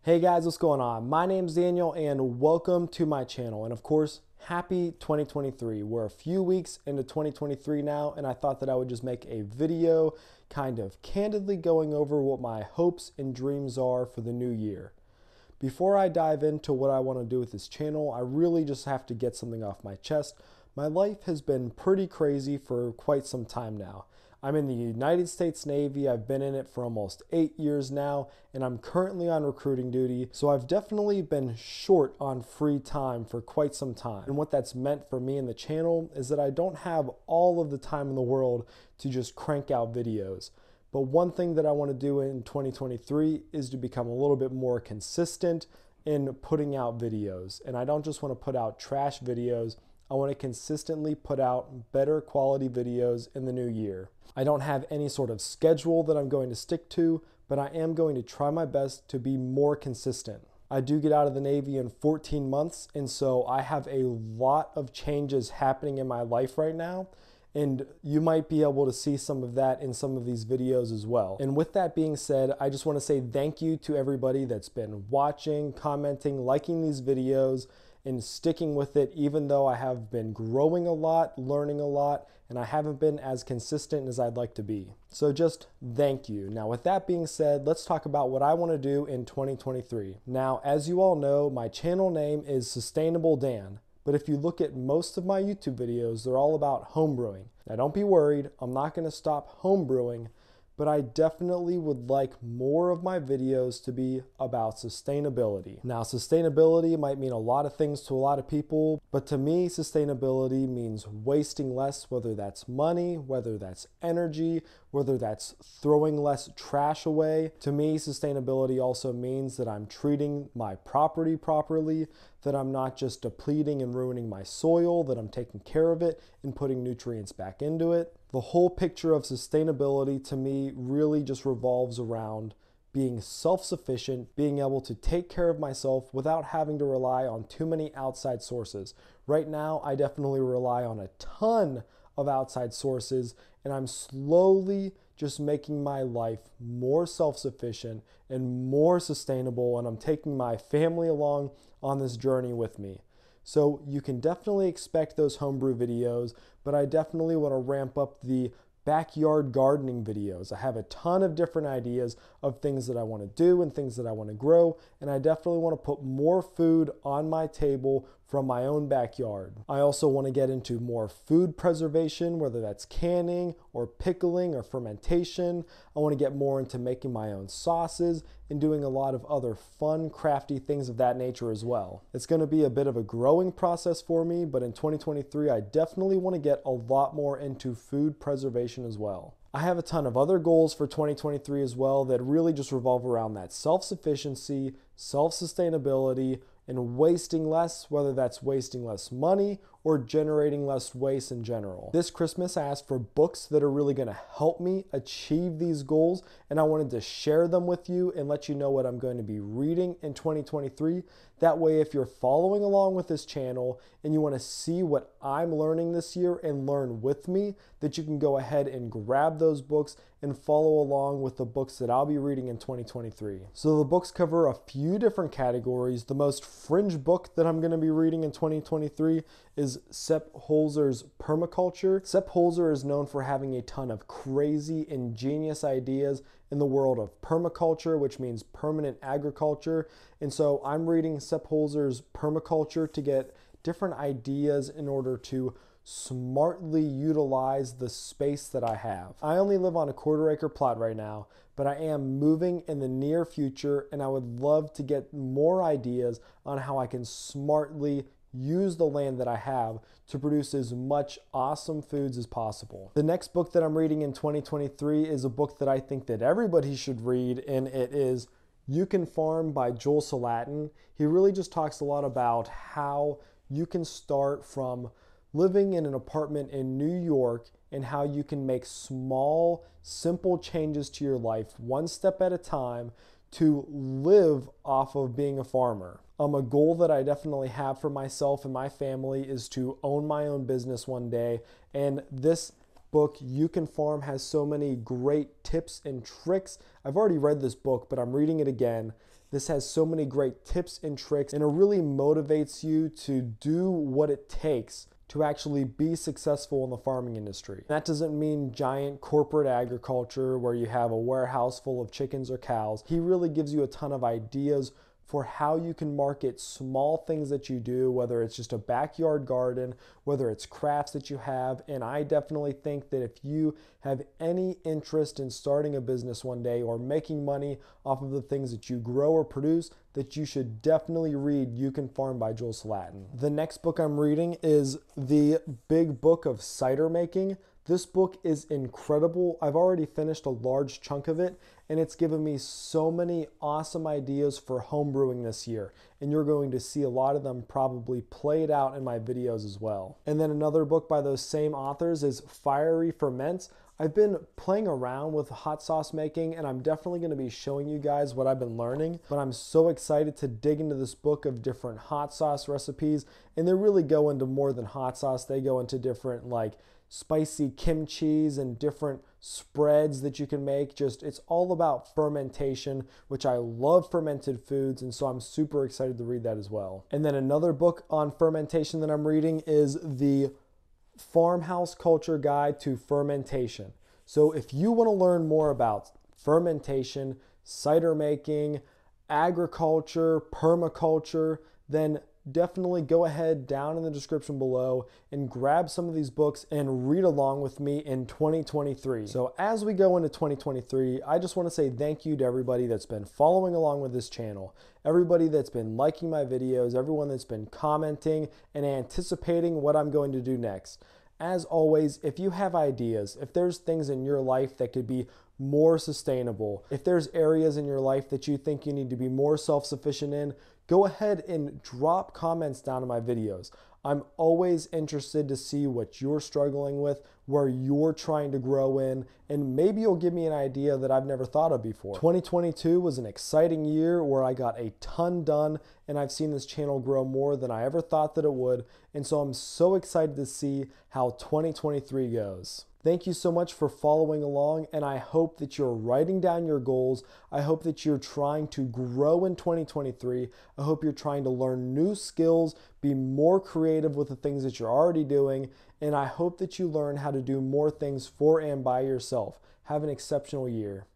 Hey guys, what's going on? My name's Daniel and welcome to my channel. And of course, happy 2023. We're a few weeks into 2023 now, and I thought that I would just make a video kind of candidly going over what my hopes and dreams are for the new year. Before I dive into what I want to do with this channel, I really just have to get something off my chest. My life has been pretty crazy for quite some time now. I'm in the United States Navy. I've been in it for almost 8 years now, and I'm currently on recruiting duty. So I've definitely been short on free time for quite some time. And what that's meant for me and the channel is that I don't have all of the time in the world to just crank out videos. But one thing that I want to do in 2023 is to become a little bit more consistent in putting out videos. And I don't just want to put out trash videos. I want to consistently put out better quality videos in the new year. I don't have any sort of schedule that I'm going to stick to, but I am going to try my best to be more consistent. I do get out of the Navy in 14 months, and so I have a lot of changes happening in my life right now, and you might be able to see some of that in some of these videos as well. And with that being said, I just want to say thank you to everybody that's been watching, commenting, liking these videos, and sticking with it, even though I have been growing a lot, learning a lot, and I haven't been as consistent as I'd like to be. So just thank you. Now, with that being said, let's talk about what I want to do in 2023. Now, as you all know, my channel name is Sustainable Dan, but if you look at most of my YouTube videos, they're all about homebrewing. Now, don't be worried, I'm not going to stop homebrewing, but I definitely would like more of my videos to be about sustainability. Now, sustainability might mean a lot of things to a lot of people, but to me, sustainability means wasting less, whether that's money, whether that's energy, whether that's throwing less trash away. To me, sustainability also means that I'm treating my property properly, that I'm not just depleting and ruining my soil, that I'm taking care of it and putting nutrients back into it. The whole picture of sustainability to me really just revolves around being self-sufficient, being able to take care of myself without having to rely on too many outside sources. Right now, I definitely rely on a ton of outside sources, and I'm slowly just making my life more self-sufficient and more sustainable, and I'm taking my family along on this journey with me. So you can definitely expect those homebrew videos, but I definitely want to ramp up the backyard gardening videos. I have a ton of different ideas of things that I want to do and things that I want to grow, and I definitely want to put more food on my table from my own backyard. I also want to get into more food preservation, whether that's canning or pickling or fermentation. I want to get more into making my own sauces and doing a lot of other fun, crafty things of that nature as well. It's going to be a bit of a growing process for me, but in 2023, I definitely want to get a lot more into food preservation as well. I have a ton of other goals for 2023 as well that really just revolve around that self-sufficiency, self-sustainability, and wasting less, whether that's wasting less money or generating less waste in general. This Christmas, I asked for books that are really gonna help me achieve these goals, and I wanted to share them with you and let you know what I'm going to be reading in 2023. That way, if you're following along with this channel and you wanna see what I'm learning this year and learn with me, that you can go ahead and grab those books and follow along with the books that I'll be reading in 2023. So the books cover a few different categories. The most fringe book that I'm going to be reading in 2023 is Sepp Holzer's Permaculture. Sepp Holzer is known for having a ton of crazy, ingenious ideas in the world of permaculture, which means permanent agriculture. And so I'm reading Sepp Holzer's Permaculture to get different ideas in order to smartly utilize the space that I have. I only live on a 1/4 acre plot right now, but I am moving in the near future, and I would love to get more ideas on how I can smartly use the land that I have to produce as much awesome foods as possible. The next book that I'm reading in 2023 is a book that I think that everybody should read, and it is You Can Farm by Joel Salatin. He really just talks a lot about how you can start from living in an apartment in New York and how you can make small, simple changes to your life, one step at a time, to live off of being a farmer. A goal that I definitely have for myself and my family is to own my own business one day, and this book, You Can Farm, has so many great tips and tricks. I've already read this book, but I'm reading it again This has so many great tips and tricks, and it really motivates you to do what it takes to actually be successful in the farming industry. That doesn't mean giant corporate agriculture where you have a warehouse full of chickens or cows. He really gives you a ton of ideas for how you can market small things that you do, whether it's just a backyard garden, whether it's crafts that you have. And I definitely think that if you have any interest in starting a business one day or making money off of the things that you grow or produce, that you should definitely read You Can Farm by Joel Salatin. The next book I'm reading is the Big Book of Cidermaking. This book is incredible. I've already finished a large chunk of it, and it's given me so many awesome ideas for homebrewing this year. And you're going to see a lot of them probably played out in my videos as well. And then another book by those same authors is Fiery Ferments. I've been playing around with hot sauce making, and I'm definitely going to be showing you guys what I've been learning, but I'm so excited to dig into this book of different hot sauce recipes. And they really go into more than hot sauce. They go into different like spicy kimchis and different spreads that you can make. Just, it's all about fermentation, which I love fermented foods, and so I'm super excited to read that as well. And then another book on fermentation that I'm reading is the Farmhouse Culture Guide to Fermentation. So if you want to learn more about fermentation, cider making, agriculture, permaculture, then definitely go ahead down in the description below and grab some of these books and read along with me in 2023. So as we go into 2023, I just want to say thank you to everybody that's been following along with this channel, everybody that's been liking my videos, everyone that's been commenting and anticipating what I'm going to do next. As always, if you have ideas, if there's things in your life that could be more sustainable, if there's areas in your life that you think you need to be more self-sufficient in, go ahead and drop comments down in my videos. I'm always interested to see what you're struggling with, where you're trying to grow in, and maybe you'll give me an idea that I've never thought of before. 2022 was an exciting year where I got a ton done, and I've seen this channel grow more than I ever thought that it would, and so I'm so excited to see how 2023 goes. Thank you so much for following along, and I hope that you're writing down your goals. I hope that you're trying to grow in 2023. I hope you're trying to learn new skills, be more creative with the things that you're already doing, and I hope that you learn how to do more things for and by yourself. Have an exceptional year.